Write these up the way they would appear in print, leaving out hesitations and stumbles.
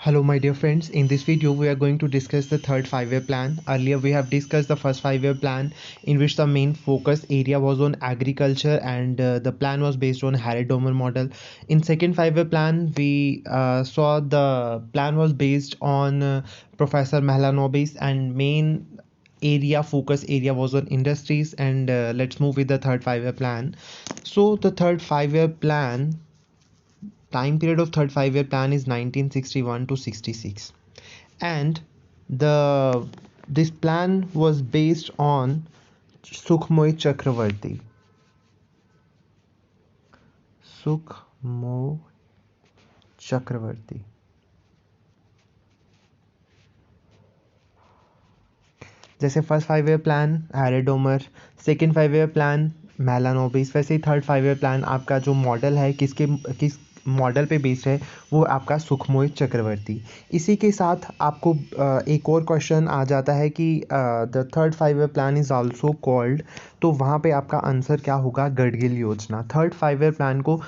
Hello my dear friends, in this video we are going to discuss the third 5-year plan. Earlier we have discussed the first 5-year plan in which the main focus area was on agriculture and the plan was based on Harry-Domer model. In second 5-year plan we saw the plan was based on Professor Mahalanobis and main focus area was on industries and let's move with the third 5-year plan. So the third 5-year plan time period of third 5-year plan is 1961 to 66 and the this plan was based on Sukhmoy Chakravarti. जैसे first 5-year plan Harrod Domar, second 5-year plan Mahalanobis, वैसे ही third 5-year plan आपका जो model है किस model पे based है वो आपका सुखमोय चक्रवर्ती। इसी के साथ आपको एक और क्वेश्चन आ जाता है कि the third 5-year plan is also called, तो वहाँ पे आपका आंसर क्या होगा? गडगिल योजना। थर्ड 5-year प्लान को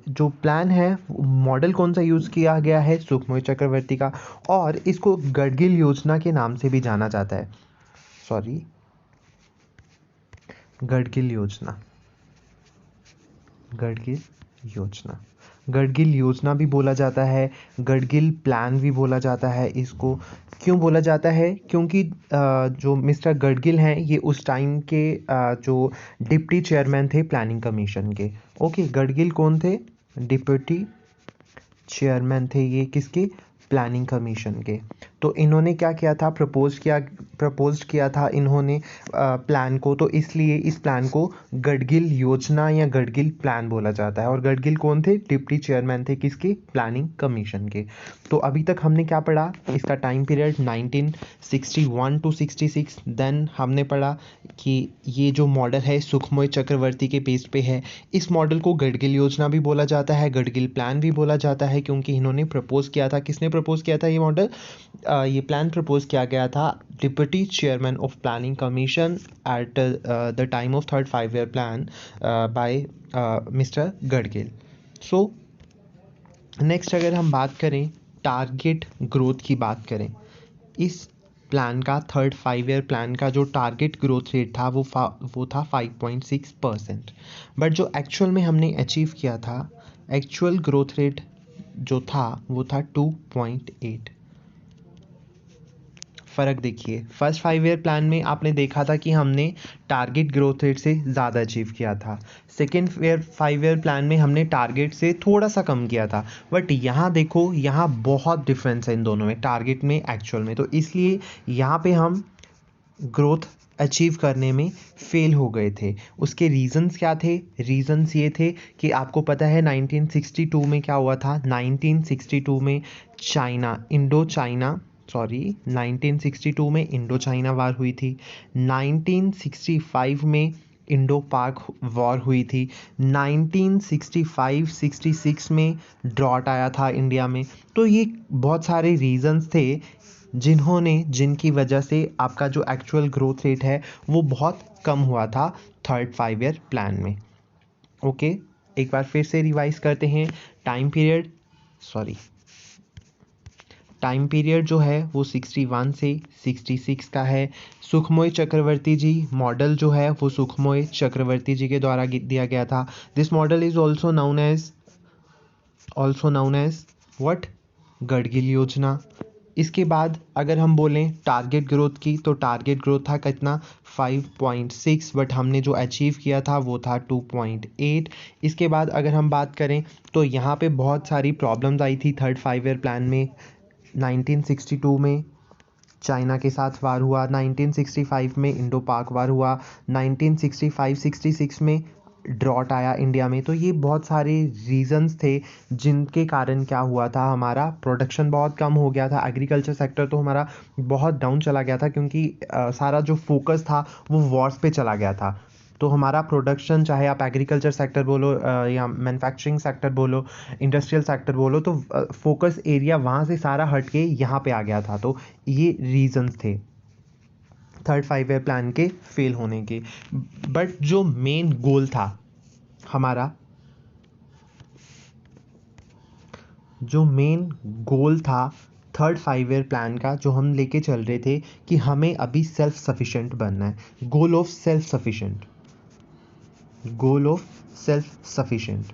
जो प्लान है मॉडल कौन सा यूज़ किया गया है? सुखमोय चक्रवर्ती का, और इसको गडगिल योजना के नाम से भी जाना जाता है। गडगिल योजना भी बोला जाता है, गडगिल प्लान भी बोला जाता है। इसको क्यों बोला जाता है? क्योंकि जो मिस्टर गडगिल हैं ये उस टाइम के जो डिप्टी चेयरमैन थे प्लानिंग कमीशन के। ओके, गडगिल कौन थे? डिप्टी चेयरमैन थे ये किसके? प्लानिंग कमीशन के। तो इन्होंने क्या किया था? प्रपोज किया था इन्होंने प्लान को, तो इसलिए इस प्लान को गडगिल योजना या गडगिल प्लान बोला जाता है। और गडगिल कौन थे? डिप्टी चेयरमैन थे किसके? प्लानिंग कमीशन के। तो अभी तक हमने क्या पढ़ा? इसका टाइम पीरियड 1961 टू 66। देन हमने पढ़ा कि ये जो मॉडल है सुखमोय चक्रवर्ती के बेस पे है। इस मॉडल को गडगिल योजना भी बोला जाता है, गडगिल प्लान भी बोला जाता है, क्योंकि इन्होंने प्रपोज किया था। किसने प्रपोज किया था ये मॉडल? ये प्लान प्रपोज किया गया था deputy chairman of planning commission at the time of third 5-year plan by mister Gadgil. So next अगर हम बात करें टारगेट ग्रोथ की बात करें, इस प्लान का थर्ड 5-year प्लान का जो टारगेट ग्रोथ रेट था वो था 5.6%, बट जो एक्चुअल में हमने अचीव किया था, एक्चुअल ग्रोथ रेट जो था वो था 2.8। फ़र्क देखिए, फर्स्ट 5-year प्लान में आपने देखा था कि हमने टारगेट ग्रोथ रेट से ज़्यादा अचीव किया था। सेकेंड 5-year प्लान में हमने टारगेट से थोड़ा सा कम किया था, बट यहाँ देखो, यहाँ बहुत डिफरेंस है इन दोनों में, टारगेट में एक्चुअल में। तो इसलिए यहाँ पे हम ग्रोथ अचीव करने में फेल हो गए थे। उसके रीजंस क्या थे? रीजंस ये थे कि आपको पता है 1962 में क्या हुआ था? 1962 में 1962 में इंडो चाइना वार हुई थी। 1965 में इंडो पाक वॉर हुई थी। 1965-66 में ड्रॉट आया था इंडिया में। तो ये बहुत सारे रीजंस थे जिनकी वजह से आपका जो एक्चुअल ग्रोथ रेट है वो बहुत कम हुआ था थर्ड 5-year प्लान में। ओके, एक बार फिर से रिवाइज करते हैं। टाइम पीरियड जो है वो 61 से 66 का है। सुखमोय चक्रवर्ती जी मॉडल जो है वो सुखमोय चक्रवर्ती जी के द्वारा दिया गया था। This model is also known as what? Gadgil योजना। इसके बाद अगर हम बोलें टारगेट ग्रोथ की, तो टारगेट ग्रोथ था कितना? 5.6, बट हमने जो अचीव किया था वो था 2.8। इसके बाद अगर हम बात करें तो यहाँ पे बहुत सारी प्रॉब्लम्स आई थी थर्ड 5-year प्लान में। 1962 में चाइना के साथ वार हुआ, 1965 में इंडो पाक वार हुआ, 1965-66 में ड्रॉट आया इंडिया में। तो ये बहुत सारे रीजंस थे जिनके कारण क्या हुआ था, हमारा प्रोडक्शन बहुत कम हो गया था। एग्रीकल्चर सेक्टर तो हमारा बहुत डाउन चला गया था, क्योंकि सारा जो फोकस था वो वॉर्स पे चला गया था। तो हमारा प्रोडक्शन, चाहे आप एग्रीकल्चर सेक्टर बोलो या मैन्युफैक्चरिंग सेक्टर बोलो, इंडस्ट्रियल सेक्टर बोलो, तो फोकस एरिया वहाँ से सारा हट के यहाँ पे आ गया था। तो ये रीजंस थे थर्ड 5-year प्लान के फेल होने के। बट जो मेन गोल था हमारा, जो मेन गोल था थर्ड 5 ईयर प्लान का जो हम लेके चल रहे थे कि हमें अभी सेल्फ सफिशिएंट बनना है, goal of self sufficient, goal of self sufficient.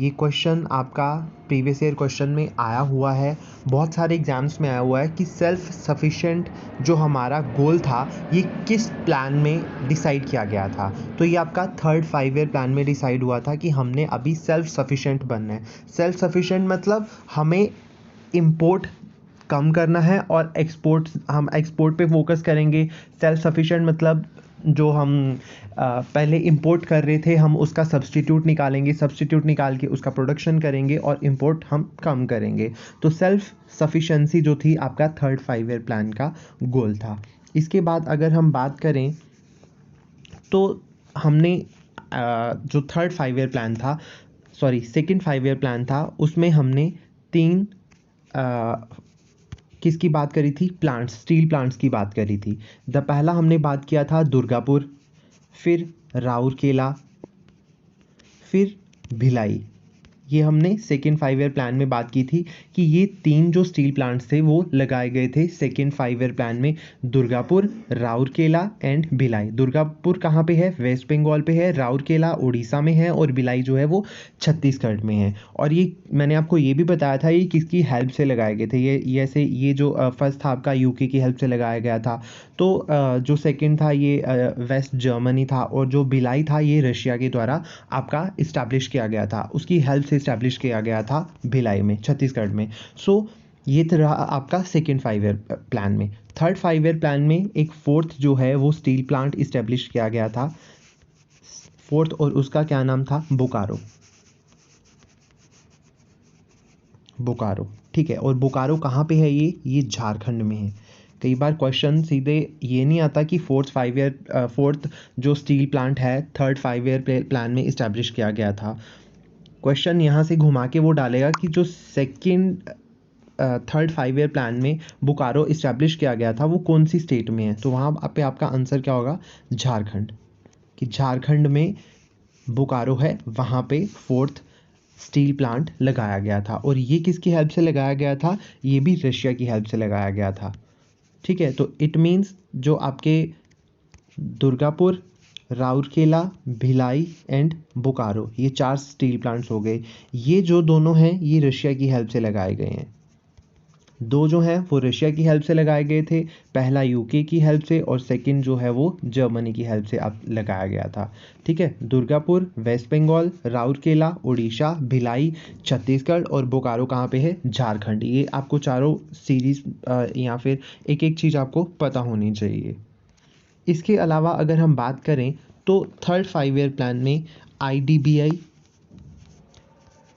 ये क्वेश्चन आपका प्रीवियस ईयर क्वेश्चन में आया हुआ है, बहुत सारे एग्जाम्स में आया हुआ है कि सेल्फ सफिशिएंट जो हमारा गोल था ये किस प्लान में डिसाइड किया गया था। तो ये आपका थर्ड 5 ईयर प्लान में डिसाइड हुआ था कि हमने अभी सेल्फ सफिशिएंट बनना है। सेल्फ सफिशिएंट मतलब हमें इंपोर्ट कम करना है और हम एक्सपोर्ट पे फोकस करेंगे। सेल्फ सफिशिएंट मतलब जो हम पहले इंपोर्ट कर रहे थे हम उसका सब्स्टिट्यूट निकालेंगे, सब्स्टिट्यूट निकाल के उसका प्रोडक्शन करेंगे और इंपोर्ट हम कम करेंगे। तो सेल्फ सफिशिएंसी जो थी आपका थर्ड 5 ईयर प्लान का गोल था। इसके बाद अगर हम बात करें तो हमने जो थर्ड 5 ईयर प्लान था, सॉरी सेकंड 5 ईयर प्लान था, उसमें हमने तीन किसकी बात करी थी, प्लांट्स, स्टील प्लांट्स की बात करी थी। पहला हमने बात किया था दुर्गापुर, फिर राउरकेला, फिर भिलाई। ये हमने सेकेंड 5 ईयर प्लान में बात की थी कि ये तीन जो स्टील प्लांट्स थे वो लगाए गए थे सेकेंड 5 ईयर प्लान में, दुर्गापुर, राउरकेला एंड भिलाई। दुर्गापुर कहाँ पे है, वेस्ट बंगाल पे है, राउरकेला उड़ीसा में है और भिलाई जो है वो छत्तीसगढ़ में है। और ये मैंने आपको ये भी बताया था ये किसकी हेल्प से लगाए गए थे, ये ऐसे ये जो फर्स्ट था आपका यूके की हेल्प से लगाया गया था, तो जो सेकेंड था ये वेस्ट जर्मनी था और जो भिलाई था ये रशिया के द्वारा आपका इस्टेब्लिश किया गया था, उसकी हेल्प से इस्टेब्लिश किया गया था भिलाई में, छत्तीसगढ़ में। सो ये रहा आपका सेकेंड 5 ईयर प्लान में। थर्ड 5 ईयर प्लान में एक फोर्थ जो है वो स्टील प्लांट इस्टेब्लिश किया गया था, फोर्थ, और उसका क्या नाम था, बोकारो, बोकारो। ठीक है, और बोकारो कहाँ पे है, ये झारखंड में है। कई बार क्वेश्चन सीधे ये नहीं आता कि फोर्थ जो स्टील प्लांट है थर्ड 5 ईयर प्लान में इस्टेब्लिश किया गया था। क्वेश्चन यहाँ से घुमा के वो डालेगा कि जो सेकंड थर्ड 5 ईयर प्लान में बोकारो इस्टेब्लिश किया गया था वो कौन सी स्टेट में है, तो वहाँ पे आपका आंसर क्या होगा, झारखंड, कि झारखंड में बोकारो है, वहाँ पे फोर्थ स्टील प्लांट लगाया गया था। और ये किसकी हेल्प से लगाया गया था, ये भी रशिया की हेल्प से लगाया गया था। ठीक है, तो इट मीन्स जो आपके दुर्गापुर, राउरकेला, भिलाई एंड बोकारो, ये 4 स्टील प्लांट्स हो गए। ये जो दोनों हैं ये रशिया की हेल्प से लगाए गए हैं। दो जो हैं वो रशिया की हेल्प से लगाए गए थे, पहला यूके की हेल्प से और सेकंड जो है वो जर्मनी की हेल्प से आप लगाया गया था। ठीक है, दुर्गापुर वेस्ट बंगाल, राउरकेला उड़ीसा, भिलाई छत्तीसगढ़ और बोकारो कहाँ पे है, झारखंड। ये आपको चारों सीरीज या फिर एक एक चीज़ आपको पता होनी चाहिए। इसके अलावा अगर हम बात करें तो थर्ड 5 ईयर प्लान में IDBI,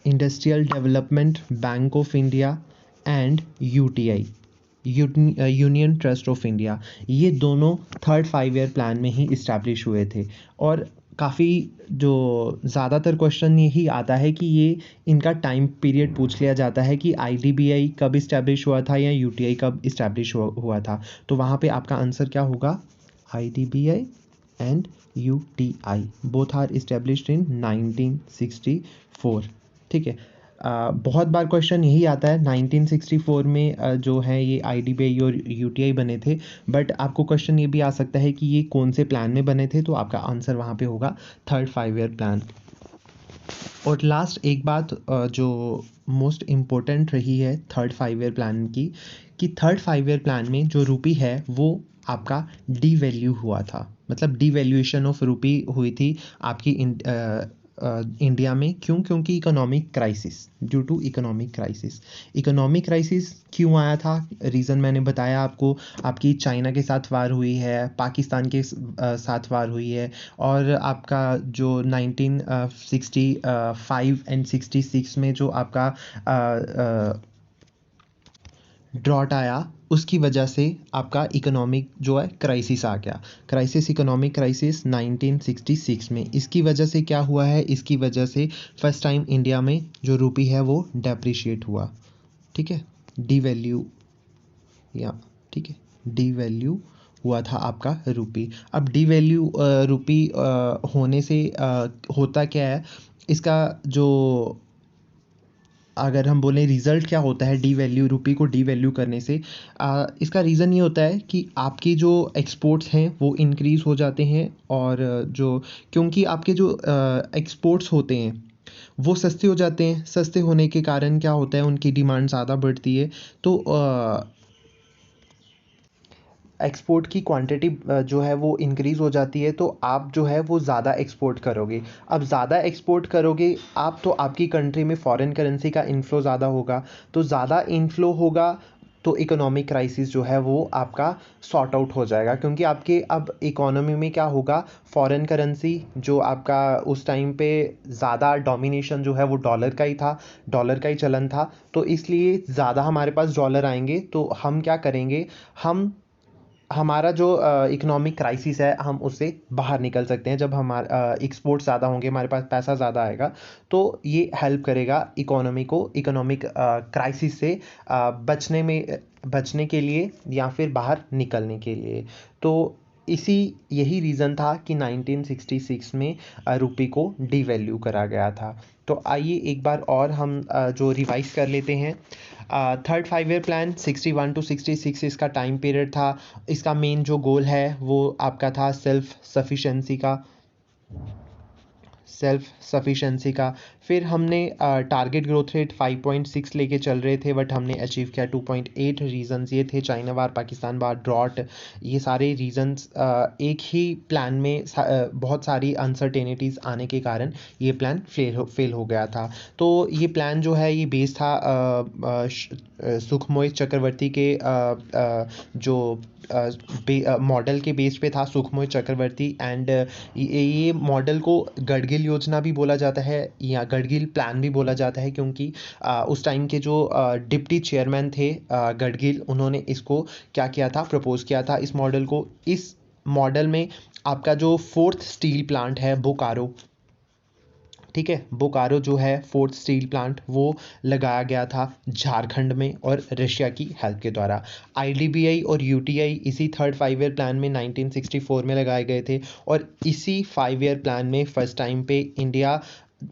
industrial development bank of India and UTI, union trust of India, ये दोनों थर्ड 5 ईयर प्लान में ही इस्टेब्लिश हुए थे। और काफ़ी जो ज़्यादातर क्वेश्चन यही आता है कि ये इनका टाइम पीरियड पूछ लिया जाता है कि IDBI कब इस्टेब्लिश हुआ था या UTI कब इस्टेब्लिश हुआ था। तो वहाँ पे आपका आंसर क्या होगा, IDBI and UTI both are established in 1964। ठीक है, बहुत बार क्वेश्चन यही आता है 1964 में जो है ये IDBI और UTI बने थे, बट आपको क्वेश्चन ये भी आ सकता है कि ये कौन से प्लान में बने थे, तो आपका आंसर वहाँ पे होगा थर्ड 5 ईयर प्लान। और लास्ट एक बात जो मोस्ट इम्पोर्टेंट रही है थर्ड 5 ईयर प्लान की, कि थर्ड 5 ईयर प्लान में जो रुपी है वो आपका डीवैल्यू हुआ था, मतलब डीवैल्यूएशन ऑफ रुपी हुई थी आपकी इंडिया में। क्यों, क्योंकि economic crisis, due to economic crisis. Economic crisis क्यों आया था, रीज़न मैंने बताया आपको, आपकी चाइना के साथ वार हुई है, पाकिस्तान के साथ वार हुई है, और आपका जो 1965 एंड 66 में जो आपका ड्रॉट आया, उसकी वजह से आपका इकोनॉमिक जो है क्राइसिस आ गया। क्राइसिस, इकोनॉमिक क्राइसिस 1966 में। इसकी वजह से क्या हुआ है, इसकी वजह से फर्स्ट टाइम इंडिया में जो रुपी है वो डेप्रिशिएट हुआ। ठीक है, डीवैल्यू, या ठीक है, डीवैल्यू हुआ था आपका रुपी। अब डीवैल्यू रुपी होने से होता क्या है, इसका जो अगर हम बोलें रिज़ल्ट क्या होता है डीवैल्यू रुपये को डीवैल्यू करने से, इसका रीज़न ये होता है कि आपकी जो एक्सपोर्ट्स हैं वो इंक्रीज़ हो जाते हैं, और जो क्योंकि आपके जो एक्सपोर्ट्स होते हैं वो सस्ते हो जाते हैं, सस्ते होने के कारण क्या होता है उनकी डिमांड ज़्यादा बढ़ती है, तो एक्सपोर्ट की क्वांटिटी जो है वो इंक्रीज़ हो जाती है, तो आप जो है वो ज़्यादा एक्सपोर्ट करोगे। अब ज़्यादा एक्सपोर्ट करोगे आप, तो आपकी कंट्री में फॉरेन करेंसी का इनफ्लो ज़्यादा होगा, तो ज़्यादा इनफ्लो होगा तो इकोनॉमिक क्राइसिस जो है वो आपका सॉर्ट आउट हो जाएगा, क्योंकि आपके अब इकोनॉमी में क्या होगा, फॉरेन करेंसी जो आपका उस टाइम पे ज़्यादा डोमिनेशन जो है वो डॉलर का ही था, डॉलर का ही चलन था, तो इसलिए ज़्यादा हमारे पास डॉलर आएंगे, तो हम क्या करेंगे, हम हमारा जो इकोनॉमिक क्राइसिस है हम उससे बाहर निकल सकते हैं। जब हमारा एक्सपोर्ट ज़्यादा होंगे, हमारे पास पैसा ज़्यादा आएगा, तो ये हेल्प करेगा इकोनॉमी को इकोनॉमिक क्राइसिस से बचने के लिए या फिर बाहर निकलने के लिए। तो यही रीज़न था कि 1966 में रुपये को डीवैल्यू करा गया था। तो आइए एक बार और हम जो रिवाइज कर लेते हैं। थर्ड 5 ईयर प्लान 61 to 66 इसका टाइम पीरियड था। इसका मेन जो गोल है वो आपका था सेल्फ सफिशेंसी का। फिर हमने टारगेट ग्रोथ रेट 5.6 लेके चल रहे थे, बट हमने अचीव किया 2.8। रीजंस ये थे चाइना वार, पाकिस्तान वार, ड्रॉट, ये सारे रीजंस एक ही प्लान में बहुत सारी अनसर्टेनिटीज़ आने के कारण ये प्लान फेल हो गया था। तो ये प्लान जो है ये बेस था सुखमोय चक्रवर्ती के जो मॉडल के बेस पे था, सुखमोय चक्रवर्ती, एंड ये मॉडल को गडगिल योजना भी बोला जाता है या गडगिल प्लान भी बोला जाता है, क्योंकि उस टाइम के जो डिप्टी चेयरमैन थे गडगिल, उन्होंने इसको क्या किया था, प्रपोज किया था इस मॉडल को। इस मॉडल में आपका जो 4th स्टील प्लांट है बोकारो, ठीक है, बोकारो जो है 4th स्टील प्लांट वो लगाया गया था झारखंड में और रशिया की हेल्प के द्वारा। आईडीबीआई और यूटीआई इसी थर्ड 5 ईयर प्लान में 1964 में लगाए गए थे, और इसी 5 ईयर प्लान में फर्स्ट टाइम पे इंडिया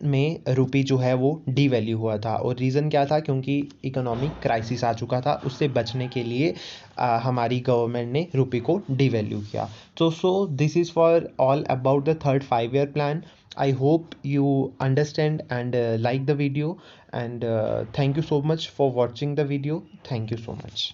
में रुपये जो है वो डीवैल्यू हुआ था। और रीज़न क्या था, क्योंकि इकोनॉमिक क्राइसिस आ चुका था, उससे बचने के लिए हमारी गवर्नमेंट ने रुपये को डीवैल्यू किया। So this is for all about the third 5 year plan. I hope you understand and like the video, and thank you so much for watching the video. Thank you so much.